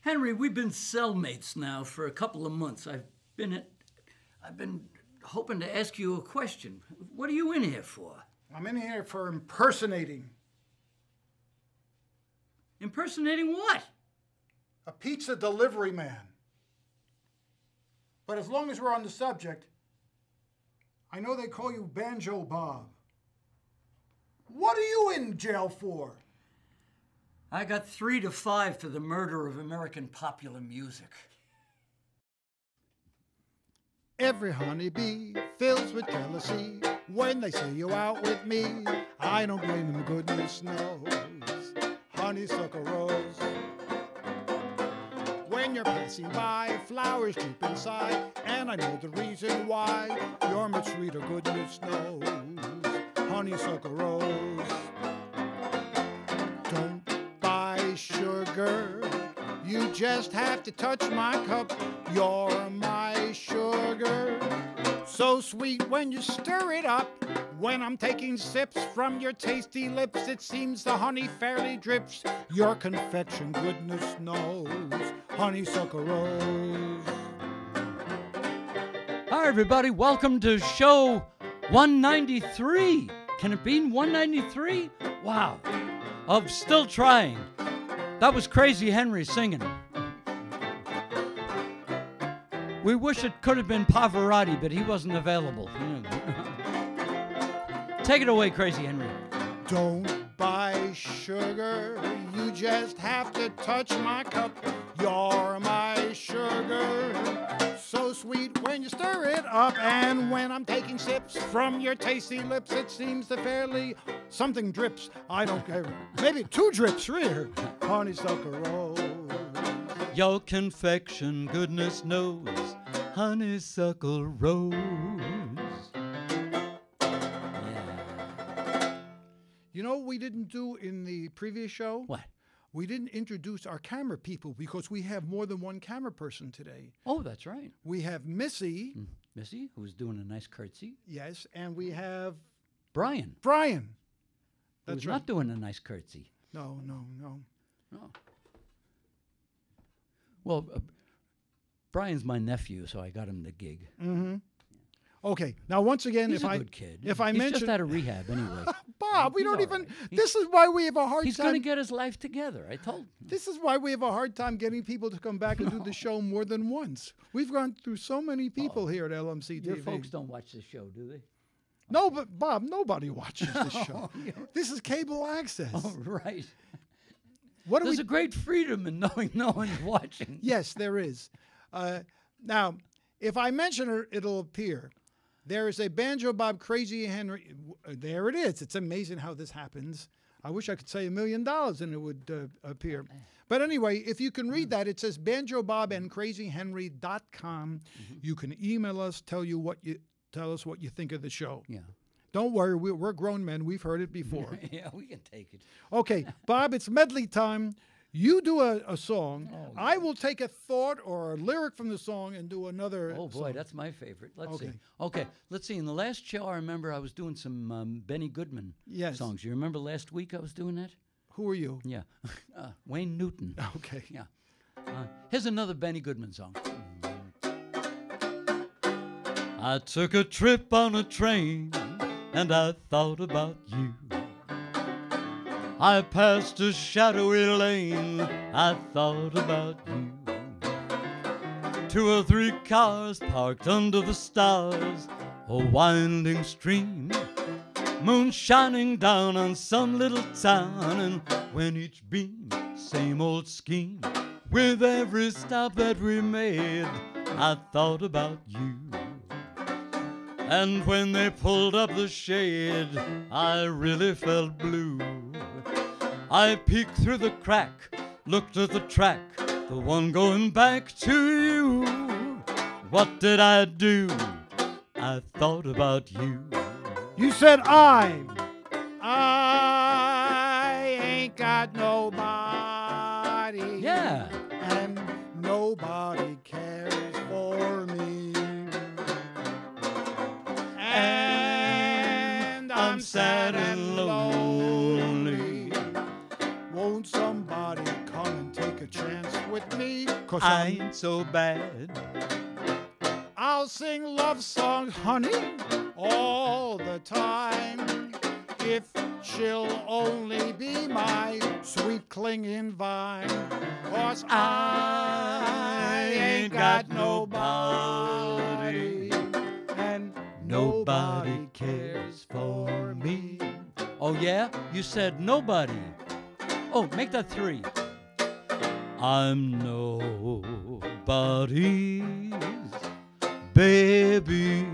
Henry, we've been cellmates now for a couple of months. I've been hoping to ask you a question. What are you in here for? I'm in here for impersonating. Impersonating what? A pizza delivery man. But as long as we're on the subject, I know they call you Banjo Bob. What are you in jail for? I got 3 to 5 for the murder of American popular music. Every honeybee fills with jealousy when they see you out with me. I don't blame them, goodness knows. Honeysuckle rose. When you're passing by, flowers droop inside, and I know the reason why. You're much sweeter, goodness knows. Honeysuckle rose. Don't buy sugar, you just have to touch my cup. You're my sugar, so sweet when you stir it up. When I'm taking sips from your tasty lips, it seems the honey fairly drips. Your confection, goodness knows, honeysuckle rose. Hi, everybody. Welcome to show 193. Can it be 193? Wow. Of Still Trying. That was Crazy Henry singing. We wish it could have been Pavarotti, but he wasn't available. Take it away, Crazy Henry. Don't buy sugar, you just have to touch my cup. You're my sugar, so sweet when you stir it up. And when I'm taking sips from your tasty lips, it seems that fairly something drips. I don't care. Maybe 2 drips here. Honeysuckle rose. Your confection, goodness knows, honeysuckle rose. You know what we didn't do in the previous show? What? We didn't introduce our camera people because we have more than one camera person today. Oh, that's right. We have Missy. Missy, who's doing a nice curtsy. Yes, and we have Brian. Brian. Who's That's right. not doing a nice curtsy. No. Oh. Well, Brian's my nephew, so I got him the gig. Mm-hmm. Okay. Now, once again, He's a good kid. If I He's mention just out of rehab anyway. Bob, we He's don't all even. right. This is why we have a hard He's time. going to get his life together. I told him. This is why we have a hard time getting people to come back and do the show more than once. We've gone through so many people here at LMC-TV. Your folks don't watch the show, do they? No, but Bob, nobody watches this show. This is cable access. Oh, right. There's a great freedom in knowing no one's watching. Yes, there is. Now, if I mention her, it'll appear. There is a Banjo Bob Crazy Henry. There it is. It's amazing how this happens. I wish I could say $1 million and it would appear. But anyway, if you can read that, it says banjobobandcrazyhenry.com. You can email us, tell us what you think of the show. Yeah. Don't worry, we're grown men. We've heard it before. Yeah, we can take it. Okay, Bob, it's medley time. You do a song. Oh, yeah. I will take a thought or a lyric from the song and do another Oh, boy, song. that's my favorite. Let's see. Okay. Okay, let's see. In the last show, I remember I was doing some Benny Goodman songs. You remember last week I was doing that? Who are you? Yeah. Wayne Newton. Okay. Yeah. Here's another Benny Goodman song. I took a trip on a train and I thought about you. I passed a shadowy lane, I thought about you. 2 or 3 cars parked under the stars, a winding stream, moon shining down on some little town, and when each beam, same old scheme, with every stop that we made, I thought about you. And when they pulled up the shade, I really felt blue. I peeked through the crack, looked at the track, the one going back to you. What did I do? I thought about you. You said I ain't got nobody. Yeah. And nobody cares for me. And I'm sad and lonely. Won't somebody come and take a chance with like me, 'cause I ain't so bad. I'll sing love songs, honey, all the time. If she'll only be my sweet clinging vine, 'cause I ain't got nobody, and Nobody cares for me. Oh, yeah? You said nobody. Oh, make that 3. I'm nobody's baby.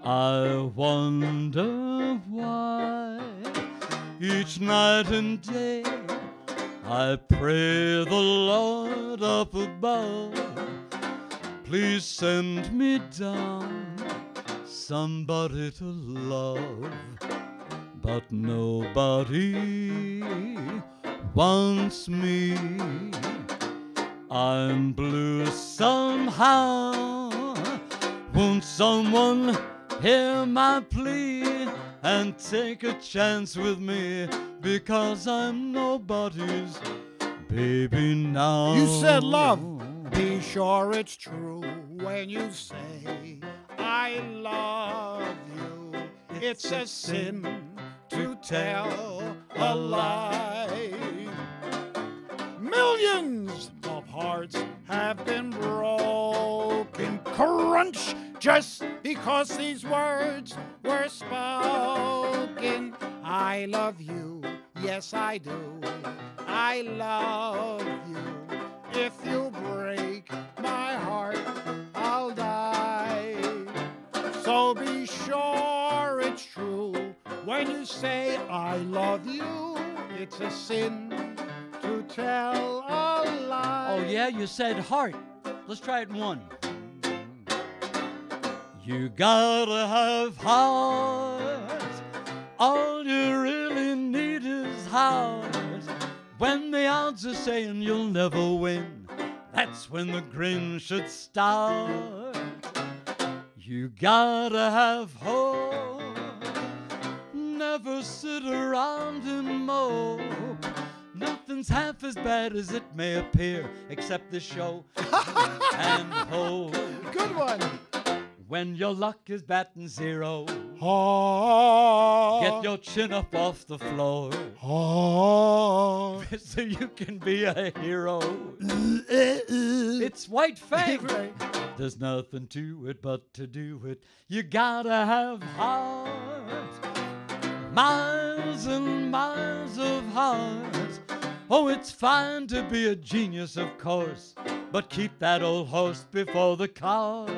I wonder why each night and day I pray the Lord up above, please send me down somebody to love. But nobody wants me. I'm blue somehow. Won't someone hear my plea and take a chance with me, because I'm nobody's baby now. you said love. Be sure it's true when you say I love you. It's a sin to tell a lie. Millions of hearts have been broken. Crunch, just because these words were spoken. I love you, yes I do. I love you. If you break my heart, I'll die. So be sure it's true when you say I love you. It's a sin to tell a lie. Oh, yeah? You said heart. Let's try it in 1. You gotta have heart. All you really need is heart. When the odds are saying you'll never win, that's when the grin should start. You gotta have hope. Never sit around and mope. Nothing's half as bad as it may appear, except the show and hope. Good one. When your luck is batting 0, Heart. get your chin up off the floor Heart. so you can be a hero. It's White Fang. There's nothing to it but to do it. You gotta have heart. Miles and miles of heart. Oh, it's fine to be a genius, of course, but keep that old horse before the cart.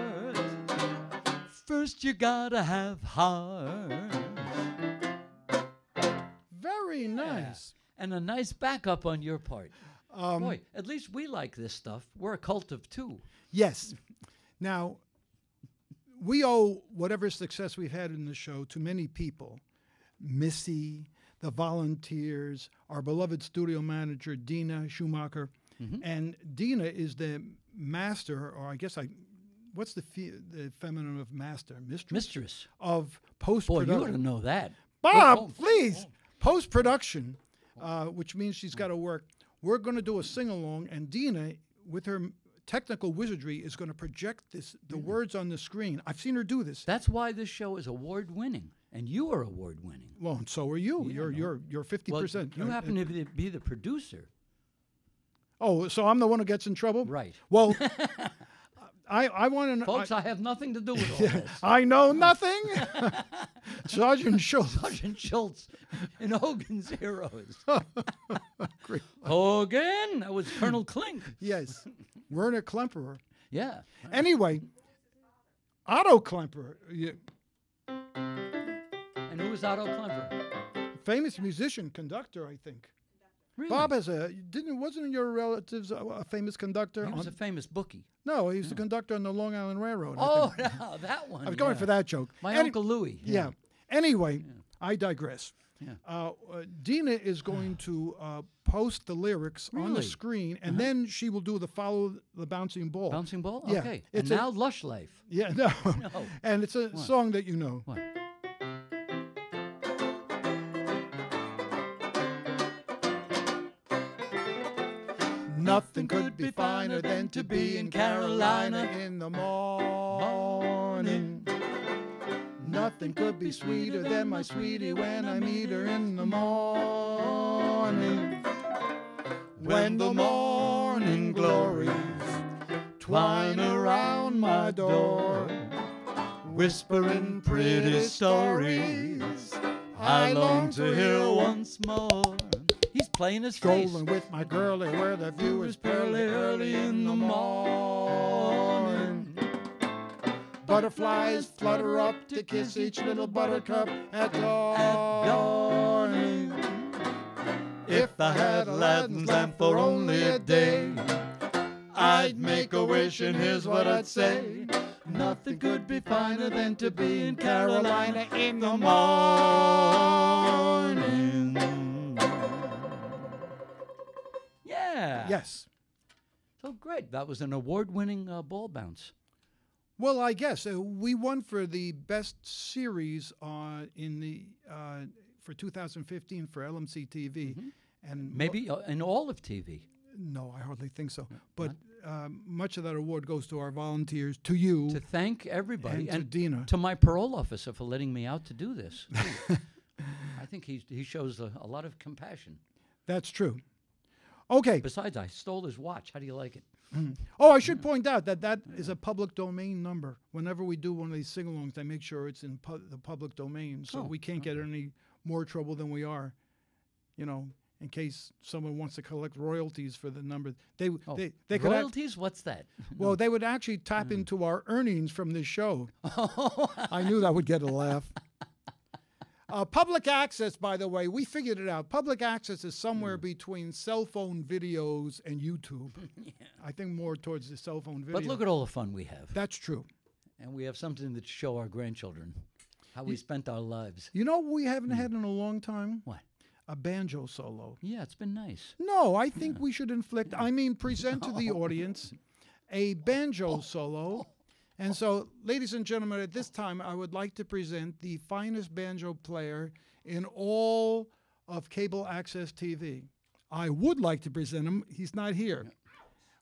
First you gotta have heart. Very nice. And a nice backup on your part. Boy, at least we like this stuff. We're a cult of 2. Yes. Now, we owe whatever success we've had in the show to many people. Missy, the volunteers, our beloved studio manager, Dina Schumacher. And Dina is the master, or I guess what's the feminine of master? Mistress. Of Boy, post-production. you ought to know that. Bob, please. Post-production, which means she's got to work. We're going to do a sing-along, and Dina, with her technical wizardry, is going to project the words on the screen. I've seen her do this. That's why this show is award-winning, and you are award-winning. Well, and so are you. You're 50%. Well, you happen to be the producer. Oh, so I'm the one who gets in trouble? Right. Well, I want to know. Folks, I have nothing to do with all this. I know nothing. Sergeant Schultz. Sergeant Schultz in Hogan's Heroes. Great. Hogan, that was Colonel Klink. Yes. Werner Klemperer. Yeah. Anyway, Otto Klemperer, And who was Otto Klemperer? famous musician, conductor, I think. Really? Bob wasn't your relatives a famous conductor? He was a famous bookie. No, he was the conductor on the Long Island Railroad. I Oh, think. no, that one. I was going for that joke. My Uncle Louis. Yeah. Anyway, I digress. Yeah. Dina is going to post the lyrics on the Really? screen, and then she will do the follow the bouncing ball. Bouncing Ball? Yeah. Okay. It's And now Lush Life. Yeah, no. No. And it's a song that you know. What? Nothing could be finer than to be in Carolina in the morning. Nothing could be sweeter than my sweetie when I meet her in the morning. When the morning glories twine around my door, whispering pretty stories I long to hear once more. He's playing his face. Strolling with my girlie where the view is pearly early in the morning. Butterflies flutter up to kiss each little buttercup at dawn. If I had Aladdin's lamp for only a day, I'd make a wish and here's what I'd say. Nothing could be finer than to be in Carolina in the morning. Yeah. Yes. So great. That was an award-winning ball bounce. Well, I guess we won for the best series in the for 2015 for LMC-TV, and Maybe in all of TV. no, I hardly think so. But much of that award goes to our volunteers, to you, To thank everybody and to Dina. to my parole officer for letting me out to do this. I think he shows a lot of compassion. That's true. Okay. Besides, I stole his watch. How do you like it? Oh, I should point out that is a public domain number. Whenever we do one of these sing-alongs, I make sure it's in the public domain, so we can't get any more trouble than we are. You know, in case someone wants to collect royalties for the number, they could royalties? What's that? well, they would actually tap into our earnings from this show. I knew that would get a laugh. Public access, by the way, we figured it out. Public access is somewhere between cell phone videos and YouTube. I think more towards the cell phone video. But look at all the fun we have. That's true. And we have something to show our grandchildren how we spent our lives. You know what we haven't had in a long time? What? A banjo solo. Yeah, it's been nice. No, I think we should present to the audience a banjo solo. And so, ladies and gentlemen, at this time, I would like to present the finest banjo player in all of cable access TV. I would like to present him. He's not here.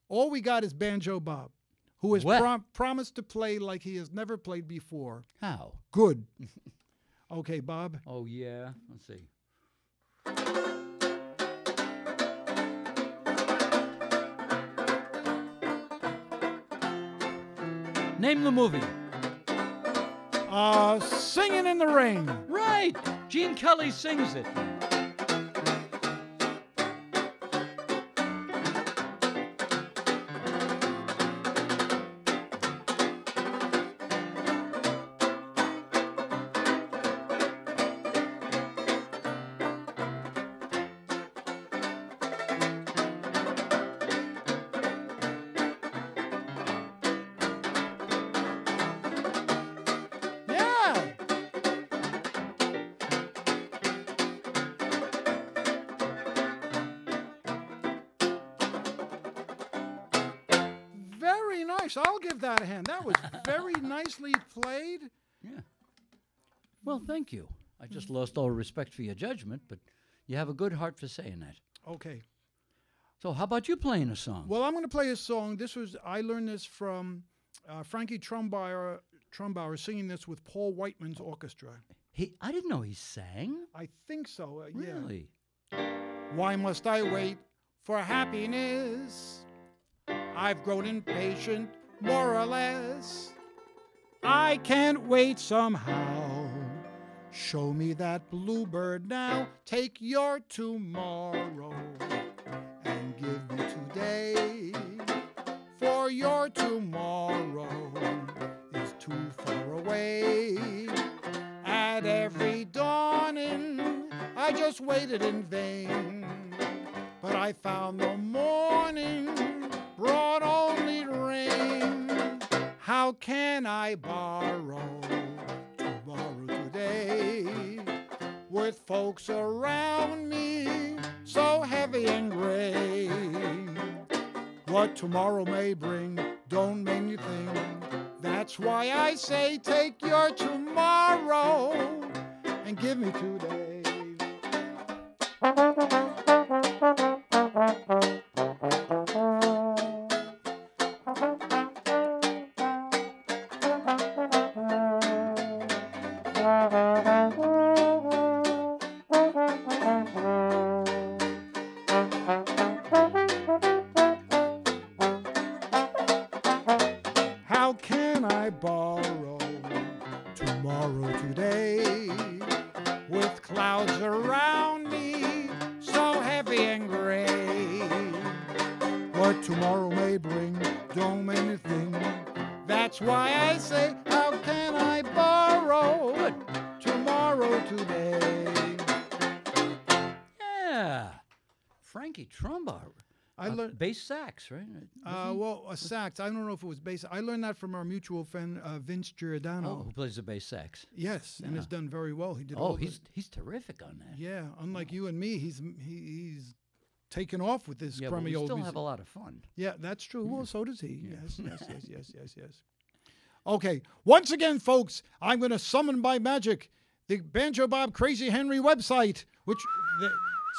All we got is Banjo Bob, who has promised to play like he has never played before. How? Good. Okay, Bob. Oh, yeah. Let's see. Name the movie. Singing in the Rain. Right. Gene Kelly sings it. I'll give that a hand. That was very nicely played. Yeah. Well, thank you. I just lost all respect for your judgment, but you have a good heart for saying that. Okay. So how about you playing a song? Well, I'm going to play a song. I learned this from Frankie Trumbauer singing this with Paul Whiteman's orchestra. I didn't know he sang. I think so, Really? Yeah. Why must I wait for happiness? I've grown impatient, more or less. I can't wait somehow. Show me that bluebird now. Take your tomorrow and give me today. For your tomorrow is too far away. At every dawning, I just waited in vain. But I found the morning brought only rain. How can I borrow tomorrow today with folks around me so heavy and gray? What tomorrow may bring don't make me think. That's why I say take your tomorrow and give me today. tomorrow may bring, don't anything. That's why I say, how can I borrow tomorrow today? Yeah. Frankie Trombone. I learned bass sax, right? well, a sax. I don't know if it was bass. I learned that from our mutual friend Vince Giordano. Oh, who plays the bass sax? Yes, and has done very well. He did. Oh, he's terrific on that. Yeah, unlike you and me, he's taken off with this crummy but we old still music. have a lot of fun. Yeah, that's true. Well, so does he. Yes. Okay, once again, folks, I'm going to summon by magic the Banjo Bob Crazy Henry website, which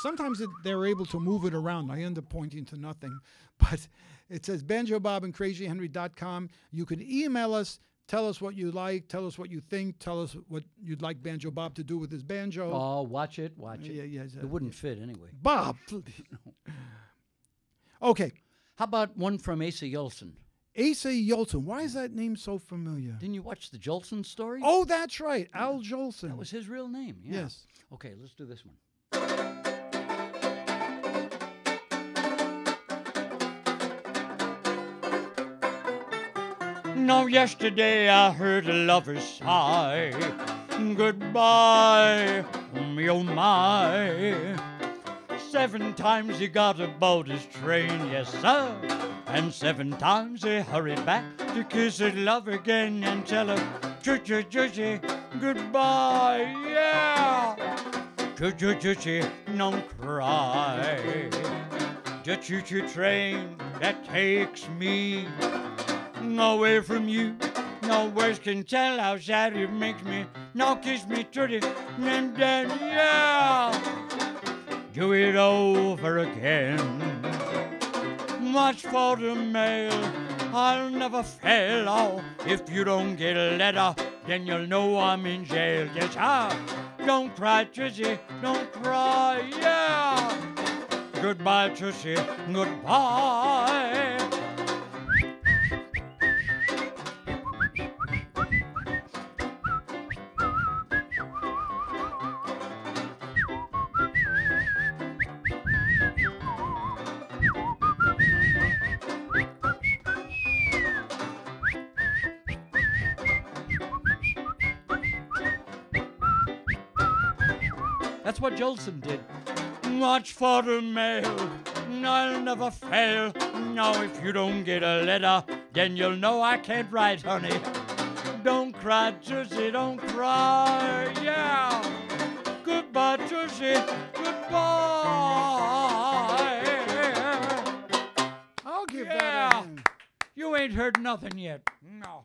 sometimes they're able to move it around. I end up pointing to nothing, but it says banjobobandcrazyhenry.com. You can email us. Tell us what you like. Tell us what you think. Tell us what you'd like Banjo Bob to do with his banjo. Oh, watch it. Yeah, It wouldn't fit anyway. Bob. Okay. How about one from Asa Yolson? Asa Yolson. Why is that name so familiar? Didn't you watch the Jolson story? Oh, that's right. Al Jolson. That was his real name. Yeah. Yes. Okay, let's do this one. Now yesterday I heard a lover sigh, goodbye, oh my. 7 times he got aboard his train, yes sir, and 7 times he hurried back to kiss his love again and tell her, choo-choo-choo-choo, goodbye, yeah. Choo-choo-choo-choo, don't cry. The choo-choo train that takes me away from you. No words can tell how sad it makes me. Now kiss me to the and then, yeah. Do it over again. Watch for the mail. I'll never fail. Oh, if you don't get a letter, then you'll know I'm in jail. Yes, don't cry, Trissy. Don't cry, yeah. Goodbye, Trissy. Goodbye. That's what Jolson did. Watch for the mail, I'll never fail. Now if you don't get a letter, then you'll know I can't write, honey. Don't cry, Tussie, don't cry, yeah. Goodbye, Tussie, goodbye. I'll give that a hand. You ain't heard nothing yet. No.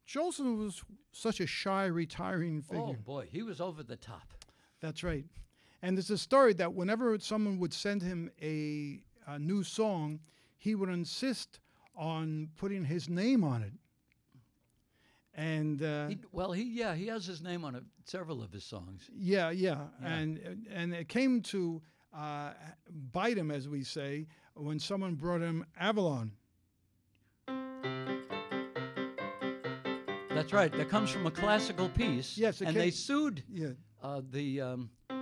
Jolson was such a shy, retiring figure. Oh, boy, he was over the top. That's right. And there's a story that whenever someone would send him a new song, he would insist on putting his name on it. And he has his name on several of his songs. Yeah. And it came to bite him, as we say, when someone brought him Avalon. That's right. That comes from a classical piece. Yes, and they sued. Yeah.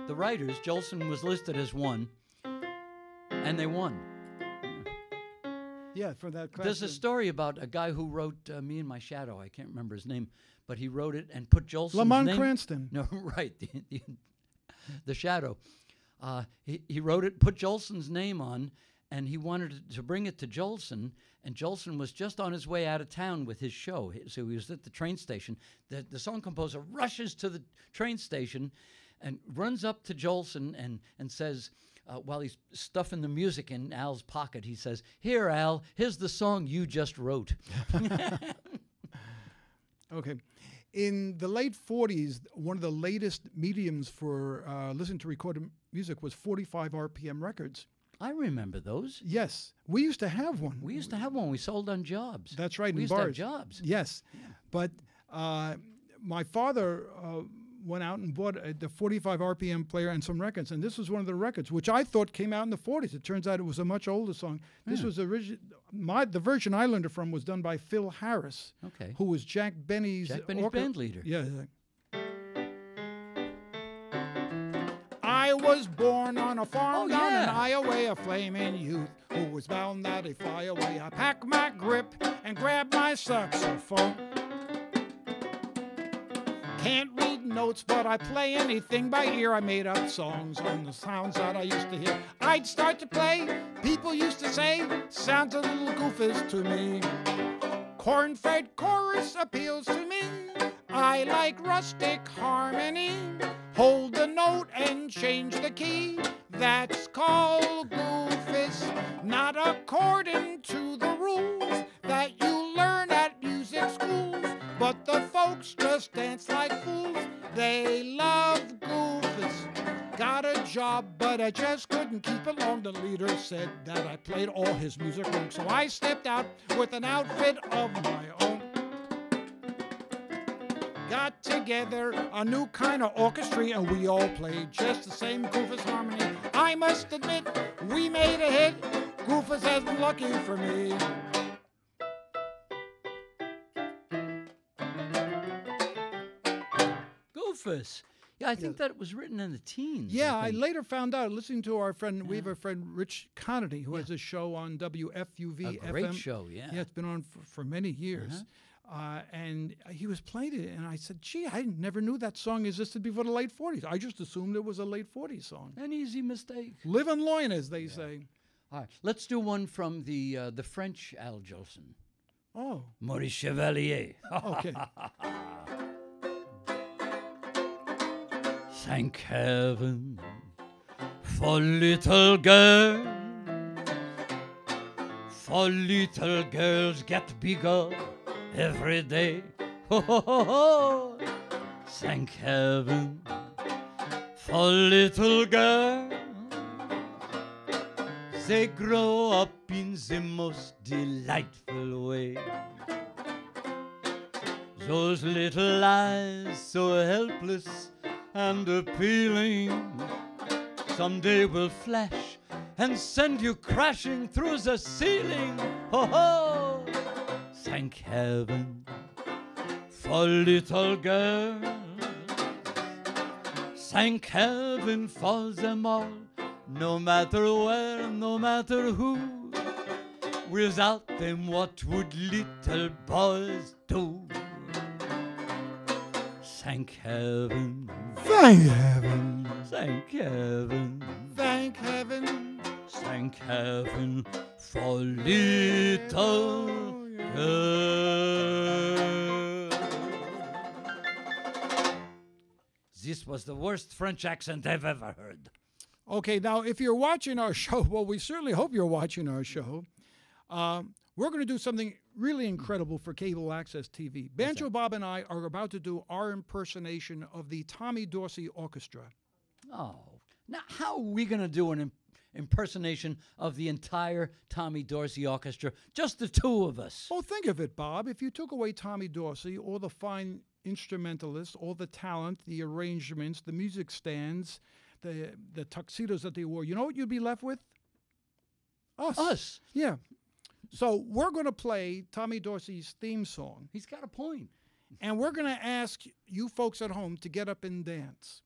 The writers. Jolson was listed as one, and they won. Yeah, for that. There's a story about a guy who wrote "Me and My Shadow." I can't remember his name, but he wrote it and put Jolson's Lamont name. Cranston. No, right. The Shadow. He wrote it, put Jolson's name on, and he wanted to bring it to Jolson. And Jolson was just on his way out of town with his show, so he was at the train station. The song composer rushes to the train station and runs up to Jolson and says, while he's stuffing the music in Al's pocket, he says, "Here, Al, here's the song you just wrote." Okay. In the late 40s, one of the latest mediums for listening to recorded music was 45 RPM records. I remember those. Yes. We used to have one. We used to have one. We sold on jobs. That's right, We in used to have bars. jobs. Yes. Yeah. But my father went out and bought the 45 RPM player and some records, and this was one of the records, which I thought came out in the 40s. It turns out it was a much older song. This was the version I learned it from was done by Phil Harris, who was Jack Benny's band leader. Yeah. I was was born on a farm down in yeah. Iowa, a flaming youth who was bound that he'd fly away. I packed my grip and grabbed my saxophone. Can't read notes, but I play anything by ear. I made up songs on the sounds that I used to hear. I'd start to play, people used to say, sounds a little goofish to me. Corn-fed chorus appeals to me. I like rustic harmony. Hold the note and change the key. That's called goofish, not according to the rules that you learn at music schools. But the folks just dance like fools. They love goofish. Got a job, but I just couldn't keep it long. The leader said that I played all his music wrong. So I stepped out with an outfit of my own. Got together a new kind of orchestra, and we all played just the same goofish harmony. I must admit, we made a hit. Goofish has been lucky for me. Goofus. Yeah, I think that was written in the teens. Yeah, I think. later found out, listening to our friend, we have a friend, Rich Conity, who has a show on WFUV A great FM. show, yeah. Yeah, it's been on for many years. And he was playing it, and I said, gee, I never knew that song existed before the late 40s. I just assumed it was a late 40s song. An easy mistake. Live and learn, as they say. All right, let's do one from the French Al Jolson. Oh, Maurice Chevalier. okay. Thank heaven for little girls. For little girls get bigger every day. Ho, ho, ho, ho. Thank heaven for little girls. They grow up in the most delightful way. Those little eyes so helpless and appealing someday will flash and send you crashing through the ceiling. Ho ho! Thank heaven for little girls. Thank heaven for them all, no matter where, no matter who. Without them, what would little boys do? Thank heaven. Thank heaven. Thank heaven. Thank heaven. Thank heaven for little girls. This was the worst French accent I've ever heard. Okay, now, if you're watching our show, well, we certainly hope you're watching our show. We're going to do something really incredible for cable access TV. Banjo Bob and I are about to do our impersonation of the Tommy Dorsey Orchestra. Oh, now how are we going to do an impersonation of the entire Tommy Dorsey Orchestra? Just the two of us. Well, think of it, Bob. If you took away Tommy Dorsey, all the fine instrumentalists, all the talent, the arrangements, the music stands, the tuxedos that they wore, you know what you'd be left with? Us. Us. Yeah. So we're going to play Tommy Dorsey's theme song, He's got a point. and we're going to ask you folks at home to get up and dance.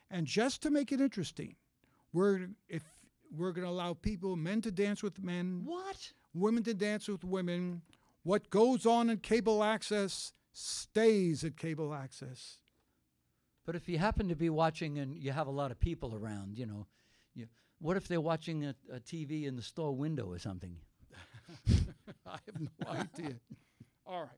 And just to make it interesting, we're going to allow men to dance with men, What? women to dance with women. What goes on in cable access stays at cable access. But if you happen to be watching and you have a lot of people around, what if they're watching a TV in the store window or something? I have no idea. All right.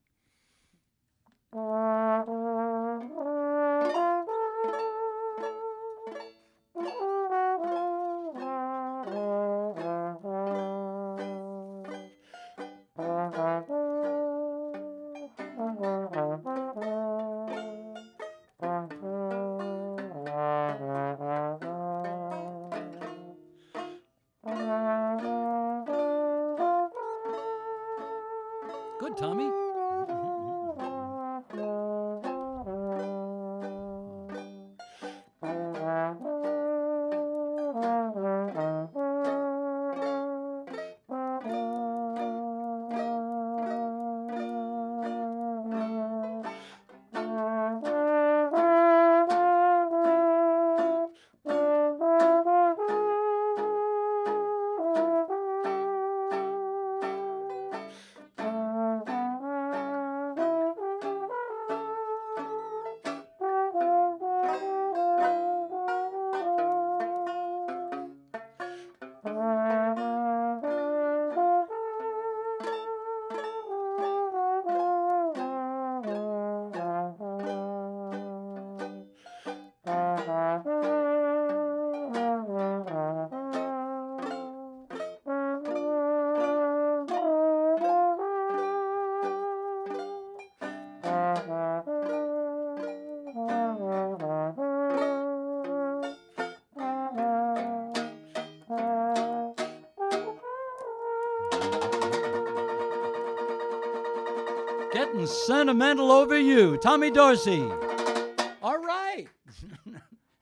Good, Tommy. Getting sentimental over you. Tommy Dorsey. All right.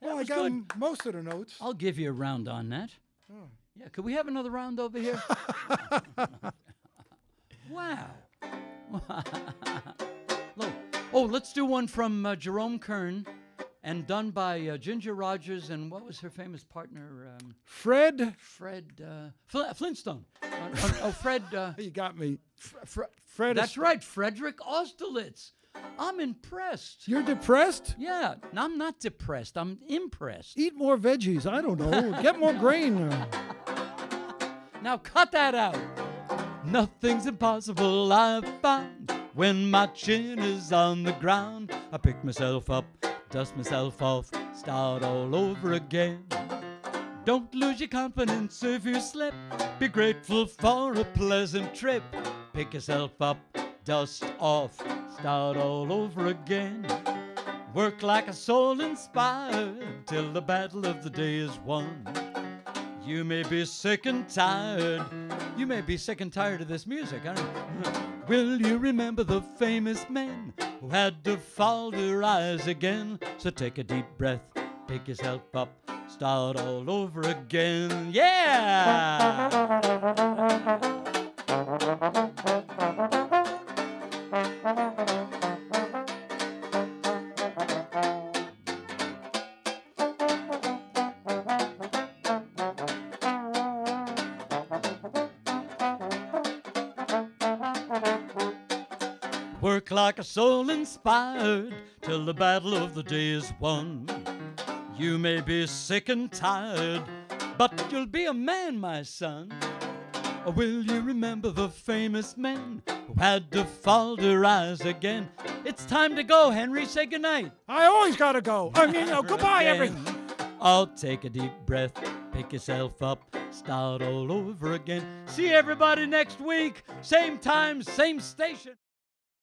Well, I got most of the notes. I'll give you a round on that. Oh. Yeah, could we have another round over here? Wow. Look. Oh, let's do one from Jerome Kern and done by Ginger Rogers and what was her famous partner? Fred. Flintstone. Fred. You got me. Fred. That's right, Frederick Austerlitz. I'm impressed. You're depressed? Yeah, I'm not depressed. I'm impressed. Eat more veggies. I don't know. Get more grain. Now cut that out. Nothing's impossible, I've found. When my chin is on the ground, I pick myself up, dust myself off, start all over again. Don't lose your confidence if you slip. Be grateful for a pleasant trip. Pick yourself up, dust off, start all over again. Work like a soul inspired till the battle of the day is won. You may be sick and tired. You may be sick and tired of this music. Will you remember the famous men who had to fall to rise again? So take a deep breath, pick yourself up, start all over again. Yeah! Work like a soul inspired till the battle of the day is won. You may be sick and tired, but you'll be a man, my son. Or will you remember the famous men who had to fall to rise again? It's time to go, Henry. Say goodnight. I always gotta go. Goodbye, everything. I'll take a deep breath, pick yourself up, start all over again. See everybody next week. Same time, same station.